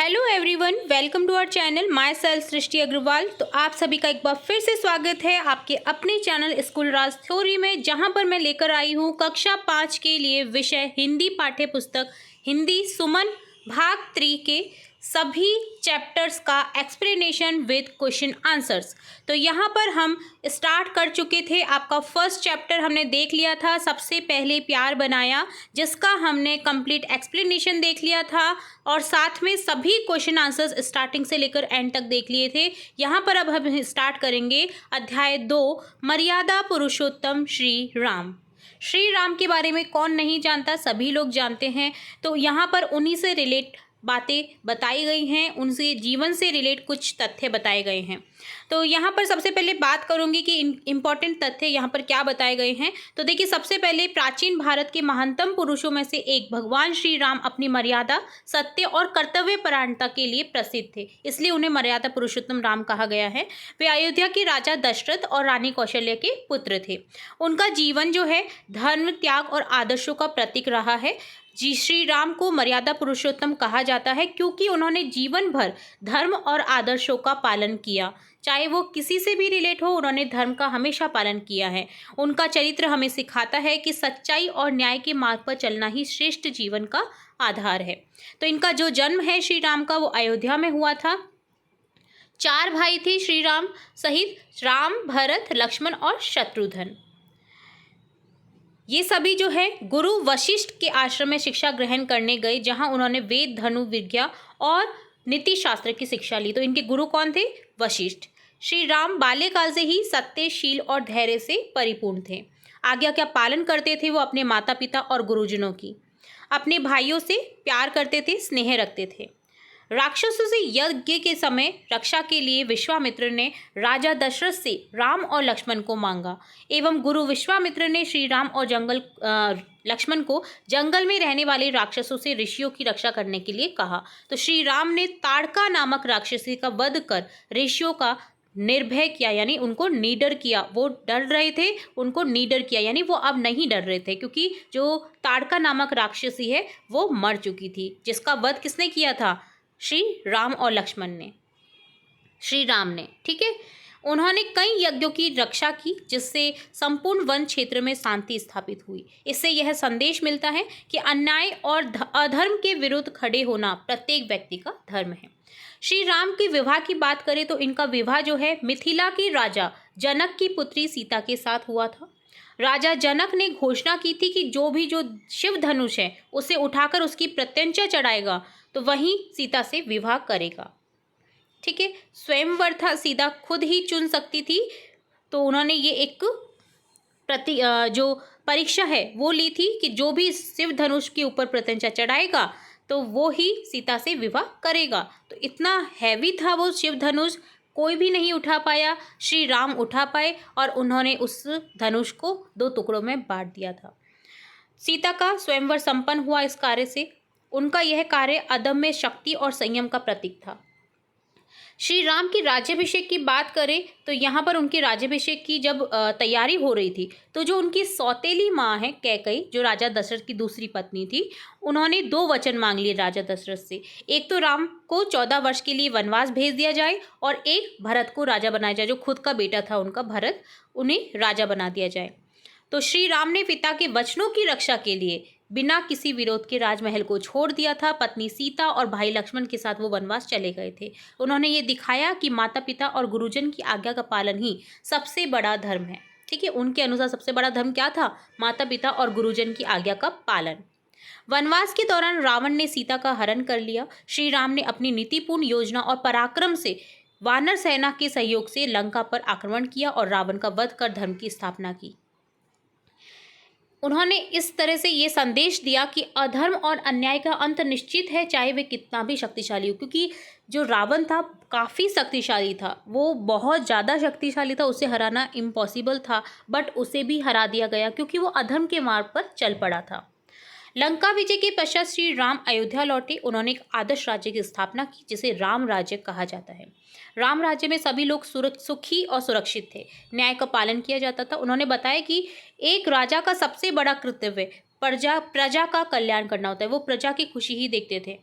Hello everyone, welcome to our channel myself Srishti Agarwal. तो आप सभी का एक बार फिर से स्वागत है आपके अपने चैनल स्कूल राज थ्योरी में, जहां पर मैं लेकर आई हूं कक्षा 5 के लिए विषय हिंदी पाठ्य पुस्तक हिंदी सुमन भाग 3 के सभी चैप्टर्स का एक्सप्लेनेशन विद क्वेश्चन आंसर्स। तो यहाँ पर हम स्टार्ट कर चुके थे। आपका फर्स्ट चैप्टर हमने देख लिया था, सबसे पहले प्यार बनाया, जिसका हमने कंप्लीट एक्सप्लेनेशन देख लिया था और साथ में सभी क्वेश्चन आंसर्स स्टार्टिंग से लेकर एंड तक देख लिए थे। यहाँ पर अब हम स्टार्ट करेंगे अध्याय 2, मर्यादा पुरुषोत्तम श्री राम। श्री राम के बारे में कौन नहीं जानता, सभी लोग जानते हैं। तो यहाँ पर उन्हीं से रिलेट बातें बताई गई हैं, उनसे जीवन से रिलेट कुछ तथ्य बताए गए हैं। तो यहाँ पर सबसे पहले बात करूँगी कि इम्पॉर्टेंट तथ्य यहाँ पर क्या बताए गए हैं। तो देखिए, सबसे पहले प्राचीन भारत के महानतम पुरुषों में से एक भगवान श्री राम अपनी मर्यादा, सत्य और कर्तव्य परायणता के लिए प्रसिद्ध थे, इसलिए उन्हें मर्यादा पुरुषोत्तम राम कहा गया है। वे अयोध्या के राजा दशरथ और रानी कौशल्या के पुत्र थे। उनका जीवन जो है धर्म, त्याग और आदर्शों का प्रतीक रहा है। जी, श्री राम को मर्यादा पुरुषोत्तम कहा जाता है क्योंकि उन्होंने जीवन भर धर्म और आदर्शों का पालन किया। चाहे वो किसी से भी रिलेट हो, उन्होंने धर्म का हमेशा पालन किया है। उनका चरित्र हमें सिखाता है कि सच्चाई और न्याय के मार्ग पर चलना ही श्रेष्ठ जीवन का आधार है। तो इनका जो जन्म है श्री राम का, वो अयोध्या में हुआ था। 4 भाई थे श्री राम सहित, राम, भरत, लक्ष्मण और शत्रुघ्न। ये सभी जो है गुरु वशिष्ठ के आश्रम में शिक्षा ग्रहण करने गए, जहां उन्होंने वेद, धनु विद्या और नीति शास्त्र की शिक्षा ली। तो इनके गुरु कौन थे? वशिष्ठ। श्री राम बाल्यकाल से ही सत्य, शील और धैर्य से परिपूर्ण थे। आज्ञा का पालन करते थे वो अपने माता पिता और गुरुजनों की। अपने भाइयों से प्यार करते थे, स्नेह रखते थे। राक्षसों से यज्ञ के समय रक्षा के लिए विश्वामित्र ने राजा दशरथ से राम और लक्ष्मण को मांगा, एवं गुरु विश्वामित्र ने श्री राम और लक्ष्मण को जंगल में रहने वाले राक्षसों से ऋषियों की रक्षा करने के लिए कहा। तो श्री राम ने ताड़का नामक राक्षसी का वध कर ऋषियों का निर्भय किया, यानी उनको निडर किया। वो डर रहे थे, उनको निडर किया, यानी वो अब नहीं डर रहे थे, क्योंकि जो ताड़का नामक राक्षसी है वो मर चुकी थी, जिसका वध किसने किया था? श्री राम और लक्ष्मण ने, श्री राम ने। ठीक है, उन्होंने कई यज्ञों की रक्षा की, जिससे संपूर्ण वन क्षेत्र में शांति स्थापित हुई। इससे यह संदेश मिलता है कि अन्याय और अधर्म के विरुद्ध खड़े होना प्रत्येक व्यक्ति का धर्म है। श्री राम के विवाह की बात करें तो इनका विवाह जो है मिथिला के राजा जनक की पुत्री सीता के साथ हुआ था। राजा जनक ने घोषणा की थी कि जो शिव धनुष है उसे उठाकर उसकी प्रत्यंचा चढ़ाएगा तो वहीं सीता से विवाह करेगा। ठीक है, स्वयंवर था, सीता खुद ही चुन सकती थी। तो उन्होंने ये एक जो परीक्षा है वो ली थी कि जो भी शिव धनुष के ऊपर प्रत्यंचा चढ़ाएगा तो वो ही सीता से विवाह करेगा। तो इतना हैवी था वो शिव धनुष, कोई भी नहीं उठा पाया। श्री राम उठा पाए और उन्होंने उस धनुष को 2 टुकड़ों में बांट दिया था। सीता का स्वयंवर संपन्न हुआ इस कार्य से। उनका यह कार्य अदम्य शक्ति और संयम का प्रतीक था। श्री राम की राज्याभिषेक की बात करें तो यहाँ पर उनके राज्याभिषेक की जब तैयारी हो रही थी, तो जो उनकी सौतेली माँ है कैकई, जो राजा दशरथ की दूसरी पत्नी थी, उन्होंने 2 वचन मांग लिए राजा दशरथ से। एक तो राम को 14 वर्ष के लिए वनवास भेज दिया जाए और एक भरत को राजा बनाया जाए, जो खुद का बेटा था उनका भरत, उन्हें राजा बना दिया जाए। तो श्री राम ने पिता के वचनों की रक्षा के लिए बिना किसी विरोध के राजमहल को छोड़ दिया था। पत्नी सीता और भाई लक्ष्मण के साथ वो वनवास चले गए थे। उन्होंने ये दिखाया कि माता पिता और गुरुजन की आज्ञा का पालन ही सबसे बड़ा धर्म है। ठीक है, उनके अनुसार सबसे बड़ा धर्म क्या था? माता पिता और गुरुजन की आज्ञा का पालन। वनवास के दौरान रावण ने सीता का हरण कर लिया। श्री राम ने अपनी नीतिपूर्ण योजना और पराक्रम से वानर सेना के सहयोग से लंका पर आक्रमण किया और रावण का वध कर धर्म की स्थापना की। उन्होंने इस तरह से ये संदेश दिया कि अधर्म और अन्याय का अंत निश्चित है, चाहे वे कितना भी शक्तिशाली हो। क्योंकि जो रावण था काफ़ी शक्तिशाली था, वो बहुत ज़्यादा शक्तिशाली था, उसे हराना इम्पॉसिबल था, बट उसे भी हरा दिया गया क्योंकि वो अधर्म के मार्ग पर चल पड़ा था। लंका विजय के पश्चात श्री राम अयोध्या लौटे। उन्होंने एक आदर्श राज्य की स्थापना की, जिसे राम राज्य कहा जाता है। राम राज्य में सभी लोग सुखी और सुरक्षित थे, न्याय का पालन किया जाता था। उन्होंने बताया कि एक राजा का सबसे बड़ा कर्तव्य प्रजा का कल्याण करना होता है। वो प्रजा की खुशी ही देखते थे।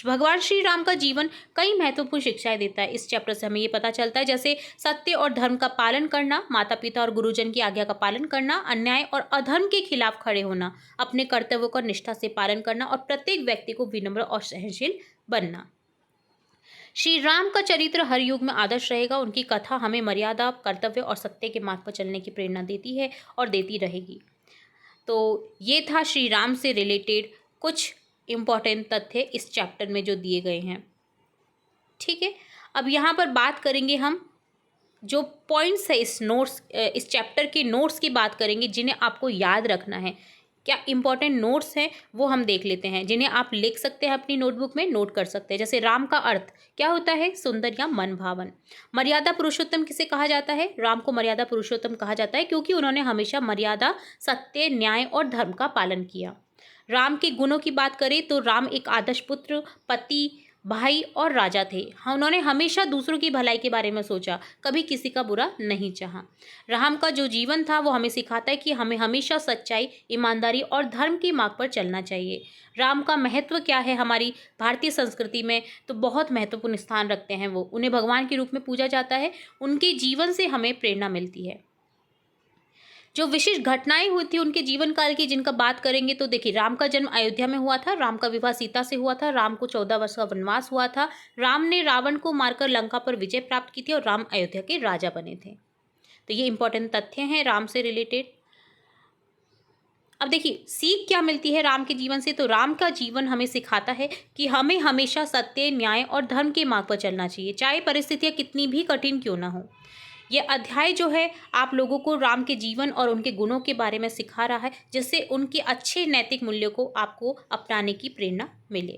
भगवान श्री राम का जीवन कई महत्वपूर्ण शिक्षाएं देता है। इस चैप्टर से हमें ये पता चलता है, जैसे सत्य और धर्म का पालन करना, माता पिता और गुरुजन की आज्ञा का पालन करना, अन्याय और अधर्म के खिलाफ खड़े होना, अपने कर्तव्यों का निष्ठा से पालन करना और प्रत्येक व्यक्ति को विनम्र और सहनशील बनना। श्री राम का चरित्र हर युग में आदर्श रहेगा। उनकी कथा हमें मर्यादा, कर्तव्य और सत्य के मार्ग पर चलने की प्रेरणा देती है और देती रहेगी। तो ये था श्री राम से रिलेटेड कुछ इम्पॉर्टेंट तथ्य इस चैप्टर में जो दिए गए हैं। ठीक है, अब यहाँ पर बात करेंगे हम जो पॉइंट्स है इस चैप्टर के नोट्स की बात करेंगे, जिन्हें आपको याद रखना है। क्या इंपॉर्टेंट नोट्स हैं वो हम देख लेते हैं, जिन्हें आप लिख सकते हैं, अपनी नोटबुक में नोट कर सकते हैं। जैसे राम का अर्थ क्या होता है? सुंदर या मन भावन। मर्यादा पुरुषोत्तम किसे कहा जाता है? राम को मर्यादा पुरुषोत्तम कहा जाता है क्योंकि उन्होंने हमेशा मर्यादा, सत्य, न्याय और धर्म का पालन किया। राम के गुणों की बात करें तो राम एक आदर्श पुत्र, पति, भाई और राजा थे। हाँ, उन्होंने हमेशा दूसरों की भलाई के बारे में सोचा, कभी किसी का बुरा नहीं चाहा। राम का जो जीवन था वो हमें सिखाता है कि हमें हमेशा सच्चाई, ईमानदारी और धर्म के मार्ग पर चलना चाहिए। राम का महत्व क्या है हमारी भारतीय संस्कृति में? तो बहुत महत्वपूर्ण स्थान रखते हैं वो। उन्हें भगवान के रूप में पूजा जाता है। उनके जीवन से हमें प्रेरणा मिलती है। जो विशिष्ट घटनाएं हुई थी उनके जीवन काल की, जिनका बात करेंगे तो देखिए, राम का जन्म अयोध्या में हुआ था। राम का विवाह सीता से हुआ था। राम को 14 वर्ष का वनवास हुआ था। राम ने रावण को मारकर लंका पर विजय प्राप्त की थी और राम अयोध्या के राजा बने थे। तो ये इंपॉर्टेंट तथ्य हैं राम से रिलेटेड। अब देखिए, सीख क्या मिलती है राम के जीवन से? तो राम का जीवन हमें सिखाता है कि हमें हमेशा सत्य, न्याय और धर्म के मार्ग पर चलना चाहिए, चाहे परिस्थितियां कितनी भी कठिन क्यों ना हो। ये अध्याय जो है आप लोगों को राम के जीवन और उनके गुणों के बारे में सिखा रहा है, जिससे उनके अच्छे नैतिक मूल्यों को आपको अपनाने की प्रेरणा मिले।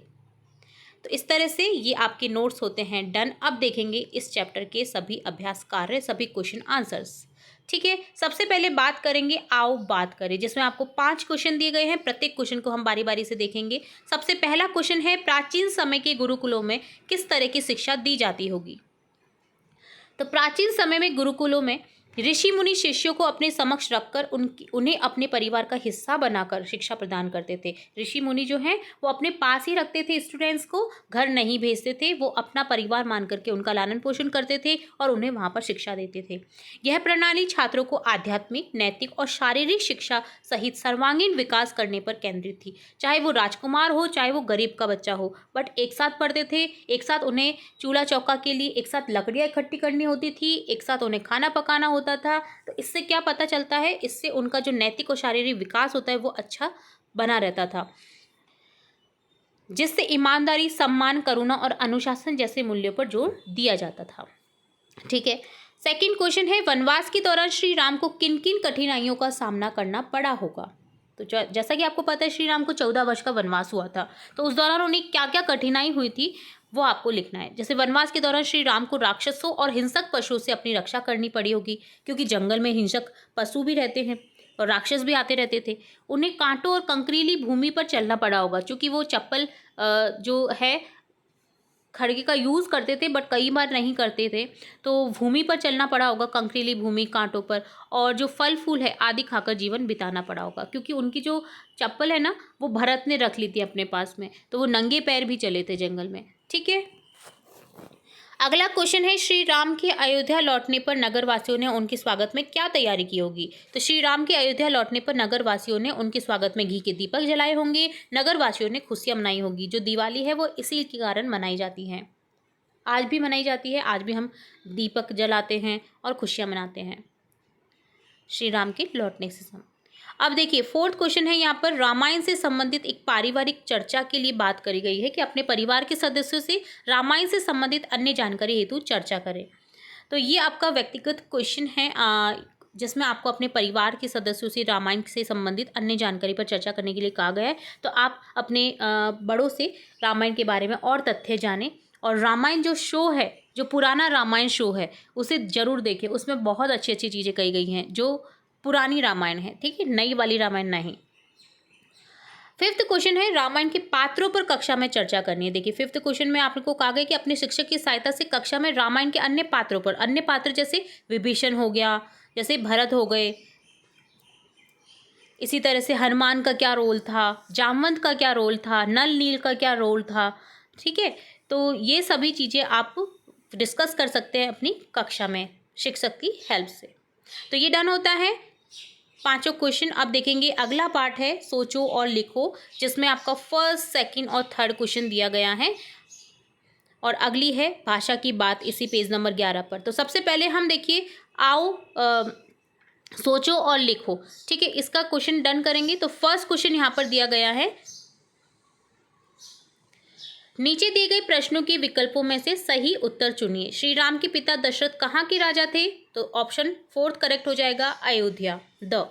तो इस तरह से ये आपके नोट्स होते हैं डन। अब देखेंगे इस चैप्टर के सभी अभ्यास कार्य, सभी क्वेश्चन आंसर्स। ठीक है, सबसे पहले बात करेंगे आओ बात करें, जिसमें आपको 5 क्वेश्चन दिए गए हैं। प्रत्येक क्वेश्चन को हम बारी बारी से देखेंगे। सबसे पहला क्वेश्चन है, प्राचीन समय के गुरुकुलों में किस तरह की शिक्षा दी जाती होगी? तो प्राचीन समय में गुरुकुलों में ऋषि मुनि शिष्यों को अपने समक्ष रखकर उन्हें अपने परिवार का हिस्सा बनाकर शिक्षा प्रदान करते थे। ऋषि मुनि जो हैं वो अपने पास ही रखते थे स्टूडेंट्स को, घर नहीं भेजते थे। वो अपना परिवार मान करके उनका लालन पोषण करते थे और उन्हें वहाँ पर शिक्षा देते थे। यह प्रणाली छात्रों को आध्यात्मिक, नैतिक और शारीरिक शिक्षा सहित सर्वांगीण विकास करने पर केंद्रित थी। चाहे वो राजकुमार हो, चाहे वो गरीब का बच्चा हो, बट एक साथ पढ़ते थे। एक साथ उन्हें चूल्हा चौका के लिए एक साथ लकड़ियाँ इकट्ठी करनी होती थी, एक साथ उन्हें खाना पकाना होता था। तो इससे क्या पता चलता है? इससे उनका जो नैतिक और शारीरिक विकास होता है वो अच्छा बना रहता था, जिससे ईमानदारी, सम्मान, करुणा और अनुशासन जैसे मूल्यों पर जोर दिया जाता था। ठीक है, सेकंड क्वेश्चन है, वनवास के दौरान श्री राम को किन किन कठिनाइयों का सामना करना पड़ा होगा? तो जैसा कि आपको पता है, श्री राम को 14 वर्ष का वनवास हुआ था। तो उस दौरान उन्हें क्या क्या कठिनाई हुई थी वो आपको लिखना है। जैसे वनवास के दौरान श्री राम को राक्षसों और हिंसक पशुओं से अपनी रक्षा करनी पड़ी होगी, क्योंकि जंगल में हिंसक पशु भी रहते हैं और राक्षस भी आते रहते थे। उन्हें कांटों और कंकरीली भूमि पर चलना पड़ा होगा, क्योंकि वो चप्पल जो है खड़गे का यूज़ करते थे बट कई बार नहीं करते थे। तो भूमि पर चलना पड़ा होगा, कंकरीली भूमि, कांटों पर। और जो फल फूल है आदि खाकर जीवन बिताना पड़ा होगा, क्योंकि उनकी जो चप्पल है ना वो भरत ने रख ली थी अपने पास में, तो वो नंगे पैर भी चले थे जंगल में। ठीक है, अगला क्वेश्चन है, श्री राम के अयोध्या लौटने पर नगरवासियों ने उनके स्वागत में क्या तैयारी की होगी? तो श्री राम के अयोध्या लौटने पर नगरवासियों ने उनके स्वागत में घी के दीपक जलाए होंगे। नगरवासियों ने खुशियां मनाई होगी। जो दिवाली है वो इसी के कारण मनाई जाती है, आज भी मनाई जाती है। आज भी हम दीपक जलाते हैं और खुशियां मनाते हैं श्री राम के लौटने से समय। अब देखिए, फोर्थ क्वेश्चन है यहाँ पर, रामायण से संबंधित एक पारिवारिक चर्चा के लिए बात करी गई है कि अपने परिवार के सदस्यों से रामायण से संबंधित अन्य जानकारी हेतु चर्चा करें। तो ये आपका व्यक्तिगत क्वेश्चन है, जिसमें आपको अपने परिवार के सदस्यों से रामायण से संबंधित अन्य जानकारी पर चर्चा करने के लिए कहा गया है। तो आप अपने बड़ों से रामायण के बारे में और तथ्य जानें। और रामायण जो शो है, जो पुराना रामायण शो है, उसे ज़रूर देखें। उसमें बहुत अच्छी अच्छी चीज़ें कही गई हैं जो पुरानी रामायण है। ठीक है, नई वाली रामायण नहीं। फिफ्थ क्वेश्चन है, रामायण के पात्रों पर कक्षा में चर्चा करनी है। देखिए, फिफ्थ क्वेश्चन में आपको कहा गया कि अपने शिक्षक की सहायता से कक्षा में रामायण के अन्य पात्रों पर, अन्य पात्र जैसे विभीषण हो गया, जैसे भरत हो गए, इसी तरह से हनुमान का क्या रोल था, जामवंत का क्या रोल था, नल नील का क्या रोल था, ठीक है, तो ये सभी चीज़ें आप डिस्कस कर सकते हैं अपनी कक्षा में शिक्षक की हेल्प से। तो ये डन होता है पांचों क्वेश्चन। अब देखेंगे अगला पार्ट है सोचो और लिखो, जिसमें आपका फर्स्ट, सेकंड और थर्ड क्वेश्चन दिया गया है और अगली है भाषा की बात इसी पेज नंबर 11 पर। तो सबसे पहले हम देखिए आओ सोचो और लिखो, ठीक है, इसका क्वेश्चन डन करेंगे। तो फर्स्ट क्वेश्चन यहाँ पर दिया गया है, नीचे दिए गए प्रश्नों के विकल्पों में से सही उत्तर चुनिए। श्री राम के पिता दशरथ कहाँ के राजा थे? तो ऑप्शन फोर्थ करेक्ट हो जाएगा, अयोध्या। द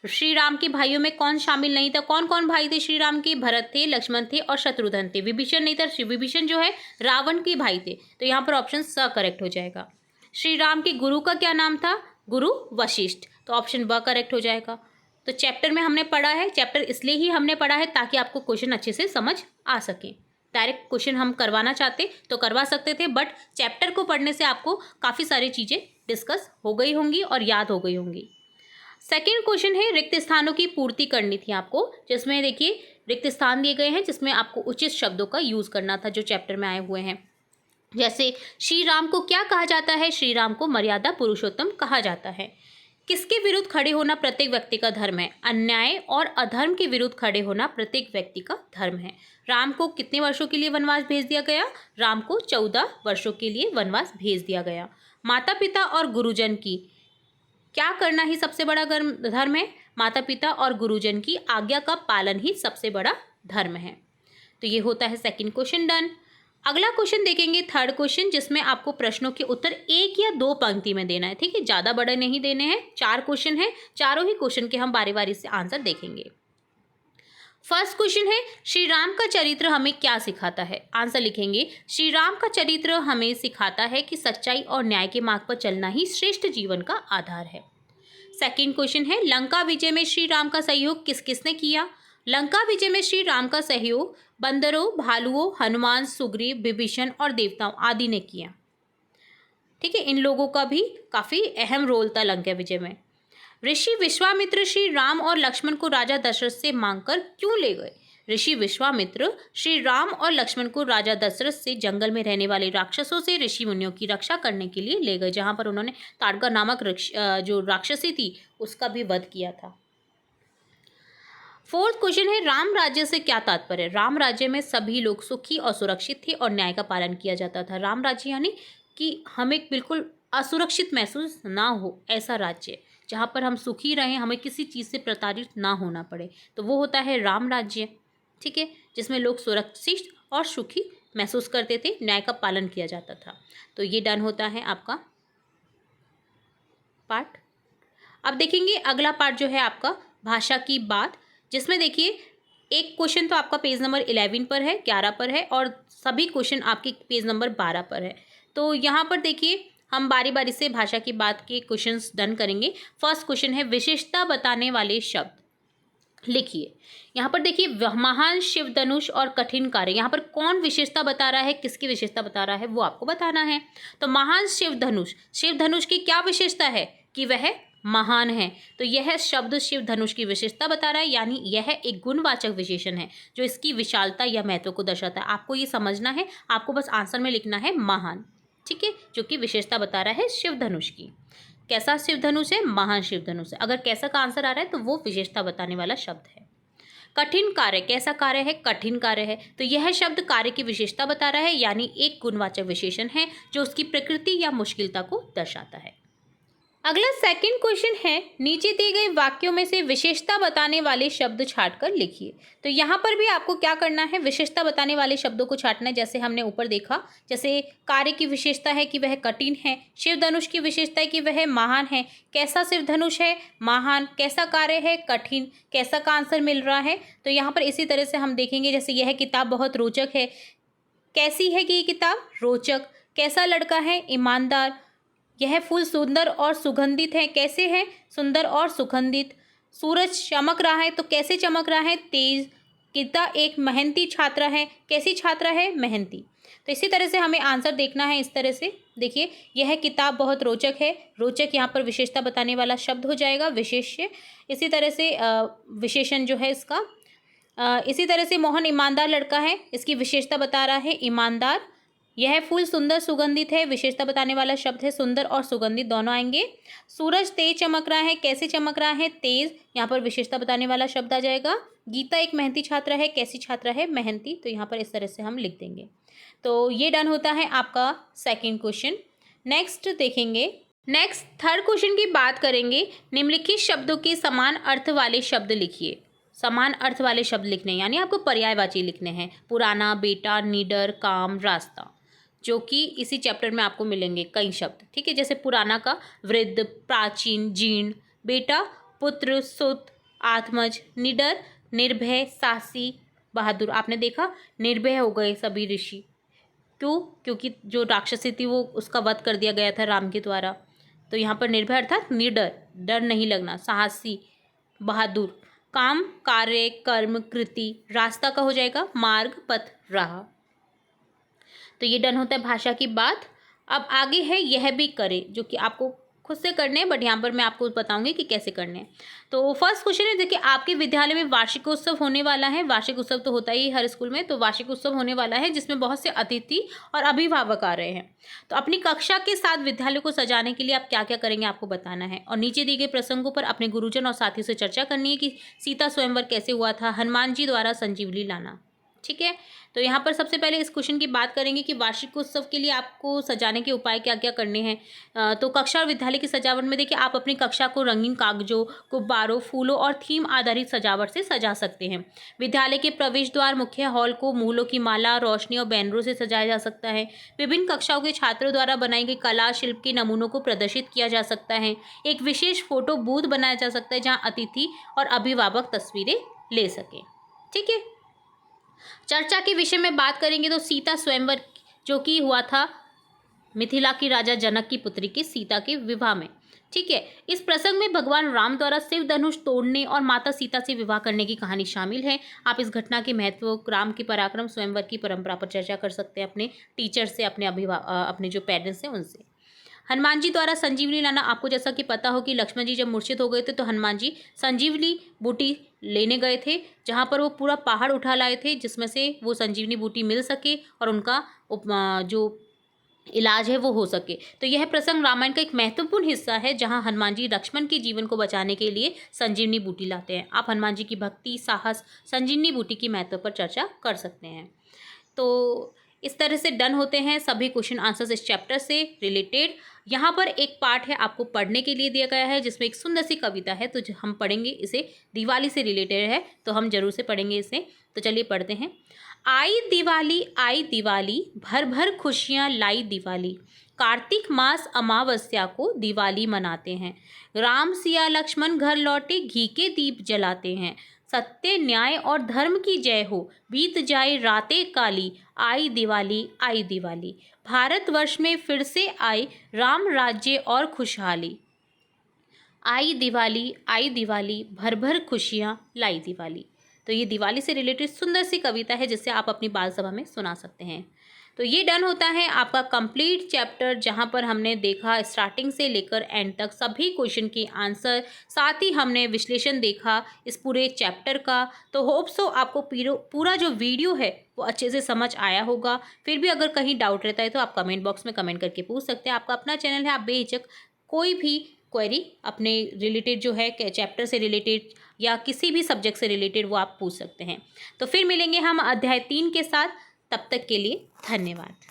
श्री राम के भाइयों में कौन शामिल नहीं था? कौन कौन भाई थे श्री राम के? भरत थे, लक्ष्मण थे और शत्रुघ्न थे। विभीषण नहीं था, विभीषण जो है रावण के भाई थे। तो यहाँ पर ऑप्शन स करेक्ट हो जाएगा। श्री राम के गुरु का क्या नाम था? गुरु वशिष्ठ। तो ऑप्शन ब करेक्ट हो जाएगा। तो चैप्टर में हमने पढ़ा है, चैप्टर इसलिए ही हमने पढ़ा है ताकि आपको क्वेश्चन अच्छे से समझ आ सके। डायरेक्ट क्वेश्चन हम करवाना चाहते तो करवा सकते थे, बट चैप्टर को पढ़ने से आपको काफ़ी सारी चीज़ें डिस्कस हो गई होंगी और याद हो गई होंगी। सेकेंड क्वेश्चन है रिक्त स्थानों की पूर्ति करनी थी आपको, जिसमें देखिए रिक्त स्थान दिए गए हैं जिसमें आपको उचित शब्दों का यूज़ करना था जो चैप्टर में आए हुए हैं। जैसे श्री राम को क्या कहा जाता है? श्री राम को मर्यादा पुरुषोत्तम कहा जाता है। किसके विरुद्ध खड़े होना प्रत्येक व्यक्ति का धर्म है? अन्याय और अधर्म के विरुद्ध खड़े होना प्रत्येक व्यक्ति का धर्म है। राम को कितने वर्षों के लिए वनवास भेज दिया गया? राम को 14 वर्षों के लिए वनवास भेज दिया गया। माता पिता और गुरुजन की क्या करना ही सबसे बड़ा धर्म है? माता पिता और गुरुजन की आज्ञा का पालन ही सबसे बड़ा धर्म है। तो ये होता है सेकंड क्वेश्चन डन। अगला क्वेश्चन देखेंगे थर्ड क्वेश्चन, जिसमें आपको प्रश्नों के उत्तर एक या दो पंक्ति में देना है, ठीक है, ज़्यादा बड़े नहीं देने हैं। 4 क्वेश्चन है, चारों ही क्वेश्चन के हम बारी बारी से आंसर देखेंगे। फर्स्ट क्वेश्चन है श्री राम का चरित्र हमें क्या सिखाता है? आंसर लिखेंगे श्री राम का चरित्र हमें सिखाता है कि सच्चाई और न्याय के मार्ग पर चलना ही श्रेष्ठ जीवन का आधार है। सेकंड क्वेश्चन है लंका विजय में श्री राम का सहयोग किस किसने किया? लंका विजय में श्री राम का सहयोग बंदरों, भालुओं, हनुमान, सुग्रीव, विभीषण और देवताओं आदि ने किया, ठीक है, इन लोगों का भी काफी अहम रोल था लंका विजय में। ऋषि विश्वामित्र श्री राम और लक्ष्मण को राजा दशरथ से मांगकर क्यों ले गए? ऋषि विश्वामित्र श्री राम और लक्ष्मण को राजा दशरथ से जंगल में रहने वाले राक्षसों से ऋषि मुनियों की रक्षा करने के लिए ले गए, जहां पर उन्होंने ताड़का नामक जो राक्षसी थी उसका भी वध किया था। फोर्थ क्वेश्चन है राम राज्य से क्या तात्पर्य? राम राज्य में सभी लोग सुखी और सुरक्षित थे और न्याय का पालन किया जाता था। राम राज्य यानी कि हमें बिल्कुल असुरक्षित महसूस ना हो, ऐसा राज्य जहाँ पर हम सुखी रहें, हमें किसी चीज़ से प्रताड़ित ना होना पड़े, तो वो होता है राम राज्य, ठीक है, जिसमें लोग सुरक्षित और सुखी महसूस करते थे, न्याय का पालन किया जाता था। तो ये डन होता है आपका पार्ट। अब देखेंगे अगला पार्ट जो है आपका भाषा की बात, जिसमें देखिए एक क्वेश्चन तो आपका पेज नंबर 11 पर है, 11 पर है और सभी क्वेश्चन आपके पेज नंबर 12 पर है। तो यहाँ पर देखिए हम बारी बारी से भाषा की बात के क्वेश्चंस डन करेंगे। फर्स्ट क्वेश्चन है विशेषता बताने वाले शब्द लिखिए। यहाँ पर देखिए महान, शिव धनुष और कठिन कार्य, यहाँ पर कौन विशेषता बता रहा है, किसकी विशेषता बता रहा है वो आपको बताना है। तो महान शिव धनुष, शिव धनुष की क्या विशेषता है कि वह महान है, तो यह शब्द शिव धनुष की विशेषता बता रहा है, यानी यह एक गुणवाचक विशेषण है जो इसकी विशालता या महत्व को दर्शाता है। आपको ये समझना है, आपको बस आंसर में लिखना है महान, ठीक है, जो कि विशेषता बता रहा है शिव धनुष की। कैसा शिव धनुष है? महान शिव धनुष है। अगर कैसा का आंसर आ रहा है तो वो विशेषता बताने वाला शब्द है। कठिन कार्य, कैसा कार्य है? कठिन कार्य है, तो यह शब्द कार्य की विशेषता बता रहा है, यानी एक गुणवाचक विशेषण है जो उसकी प्रकृति या मुश्किलता को दर्शाता है। अगला सेकंड क्वेश्चन है नीचे दिए गए वाक्यों में से विशेषता बताने वाले शब्द छांटकर लिखिए। तो यहाँ पर भी आपको क्या करना है, विशेषता बताने वाले शब्दों को छांटना है। जैसे हमने ऊपर देखा, जैसे कार्य की विशेषता है कि वह कठिन है, शिव धनुष की विशेषता है कि वह महान है। कैसा शिव धनुष है? महान। कैसा कार्य है? कठिन। कैसा का आंसर मिल रहा है? तो यहाँ पर इसी तरह से हम देखेंगे, जैसे यह किताब बहुत रोचक है। कैसी है कि ये किताब? रोचक। कैसा लड़का है? ईमानदार। यह फूल सुंदर और सुगंधित है। कैसे है? सुंदर और सुगंधित। सूरज चमक रहा है, तो कैसे चमक रहा है? तेज। गीता एक मेहनती छात्रा है। कैसी छात्रा है? मेहनती। तो इसी तरह से हमें आंसर देखना है। इस तरह से देखिए, यह किताब बहुत रोचक है। रोचक यहाँ पर विशेषता बताने वाला शब्द हो जाएगा, विशेष्य। इसी तरह से विशेषण जो है इसका इसी तरह से मोहन ईमानदार लड़का है, इसकी विशेषता बता रहा है ईमानदार। यह फूल सुंदर सुगंधित है, विशेषता बताने वाला शब्द है सुंदर और सुगंधित दोनों आएंगे। सूरज तेज चमक रहा है, कैसे चमक रहा है? तेज, यहाँ पर विशेषता बताने वाला शब्द आ जाएगा। गीता एक मेहनती छात्रा है, कैसी छात्रा है? मेहनती, तो यहाँ पर इस तरह से हम लिख देंगे। तो ये डन होता है आपका सेकेंड क्वेश्चन। नेक्स्ट देखेंगे, नेक्स्ट थर्ड क्वेश्चन की बात करेंगे। निम्नलिखित शब्दों के समान अर्थ वाले शब्द लिखिए। समान अर्थ वाले शब्द लिखने हैं, यानी आपको पर्यायवाची लिखने हैं। पुराना, बेटा, निडर, काम, रास्ता, जो कि इसी चैप्टर में आपको मिलेंगे कई शब्द। ठीक है, जैसे पुराना का वृद्ध, प्राचीन, जीर्ण, बेटा पुत्र, सुत, आत्मज, निडर निर्भय, साहसी, बहादुर। आपने देखा निर्भय हो गए सभी ऋषि, क्यों? क्योंकि जो राक्षसी थी वो उसका वध कर दिया गया था राम के द्वारा। तो यहाँ पर निर्भय अर्थात निडर, डर नहीं लगना, साहसी, बहादुर। काम, कार्य, कर्म, कृति। रास्ता का हो जाएगा मार्ग, पथ, राह। तो ये डन होता है भाषा की बात। अब आगे है यह भी करें, जो कि आपको खुद से करने हैं, बट यहाँ पर मैं आपको बताऊंगी कि कैसे करने हैं। तो फर्स्ट क्वेश्चन है, देखिए आपके विद्यालय में वार्षिक उत्सव होने वाला है। वार्षिक उत्सव तो होता ही हर स्कूल में, तो वार्षिक उत्सव होने वाला है जिसमें बहुत से अतिथि और अभिभावक आ रहे हैं। तो अपनी कक्षा के साथ विद्यालय को सजाने के लिए आप क्या क्या करेंगे आपको बताना है, और नीचे दिए गए प्रसंगों पर अपने गुरुजन और साथियों से चर्चा करनी है कि सीता स्वयंवर कैसे हुआ था, हनुमान जी द्वारा संजीवनी लाना। ठीक है, तो यहाँ पर सबसे पहले इस क्वेश्चन की बात करेंगे कि वार्षिक उत्सव के लिए आपको सजाने के उपाय क्या क्या करने हैं। तो कक्षा और विद्यालय की सजावट में देखिए आप अपनी कक्षा को रंगीन कागजों, गुब्बारों, फूलों और थीम आधारित सजावट से सजा सकते हैं। विद्यालय के प्रवेश द्वार, मुख्य हॉल को मूलों की माला, रोशनी और बैनरों से सजाया जा सकता है। विभिन्न कक्षाओं के छात्रों द्वारा बनाई गई कला शिल्प के नमूनों को प्रदर्शित किया जा सकता है। एक विशेष फोटो बूथ बनाया जा सकता है जहाँ अतिथि और अभिभावक तस्वीरें ले सकें। ठीक है, चर्चा के विषय में बात करेंगे तो सीता स्वयंवर जो कि हुआ था मिथिला की राजा जनक की पुत्री की सीता के विवाह में। ठीक है, इस प्रसंग में भगवान राम द्वारा शिव धनुष तोड़ने और माता सीता से विवाह करने की कहानी शामिल है। आप इस घटना के महत्व, राम की पराक्रम, स्वयंवर की परंपरा पर चर्चा कर सकते हैं अपने टीचर से, अपने जो पेरेंट्स हैं उनसे। हनुमान जी द्वारा संजीवनी लाना, आपको जैसा कि पता हो कि लक्ष्मण जी जब मूर्छित हो गए थे तो हनुमान जी संजीवनी बूटी लेने गए थे, जहाँ पर वो पूरा पहाड़ उठा लाए थे जिसमें से वो संजीवनी बूटी मिल सके और उनका जो इलाज है वो हो सके। तो यह प्रसंग रामायण का एक महत्वपूर्ण हिस्सा है जहाँ हनुमान जी लक्ष्मण के जीवन को बचाने के लिए संजीवनी बूटी लाते हैं। आप हनुमान जी की भक्ति, साहस, संजीवनी बूटी की महत्व पर चर्चा कर सकते हैं। तो इस तरह से डन होते हैं सभी क्वेश्चन आंसर्स इस चैप्टर से रिलेटेड। यहाँ पर एक पार्ट है आपको पढ़ने के लिए दिया गया है जिसमें एक सुंदर सी कविता है, तो हम पढ़ेंगे इसे। दिवाली से रिलेटेड है तो हम जरूर से पढ़ेंगे इसे। तो चलिए पढ़ते हैं। आई दिवाली, भर भर खुशियाँ लाई दिवाली। कार्तिक मास अमावस्या को दिवाली मनाते हैं। राम सिया लक्ष्मण घर लौटे, घी के दीप जलाते हैं। सत्य, न्याय और धर्म की जय हो, बीत जाए रातें काली। आई दिवाली, भारतवर्ष में फिर से आए राम राज्य और खुशहाली। आई दिवाली, भर भर खुशियाँ लाई दिवाली। तो ये दिवाली से रिलेटेड सुंदर सी कविता है जिसे आप अपनी बाल सभा में सुना सकते हैं। तो ये डन होता है आपका कंप्लीट चैप्टर, जहाँ पर हमने देखा स्टार्टिंग से लेकर एंड तक सभी क्वेश्चन के आंसर, साथ ही हमने विश्लेषण देखा इस पूरे चैप्टर का। तो होप सो आपको पूरा जो वीडियो है वो अच्छे से समझ आया होगा। फिर भी अगर कहीं डाउट रहता है तो आप कमेंट बॉक्स में कमेंट करके पूछ सकते हैं। आपका अपना चैनल है, आप बेहिचक कोई भी क्वेरी अपने रिलेटेड जो है चैप्टर से रिलेटेड या किसी भी सब्जेक्ट से रिलेटेड वो आप पूछ सकते हैं। तो फिर मिलेंगे हम अध्याय 3 के साथ, तब तक के लिए धन्यवाद।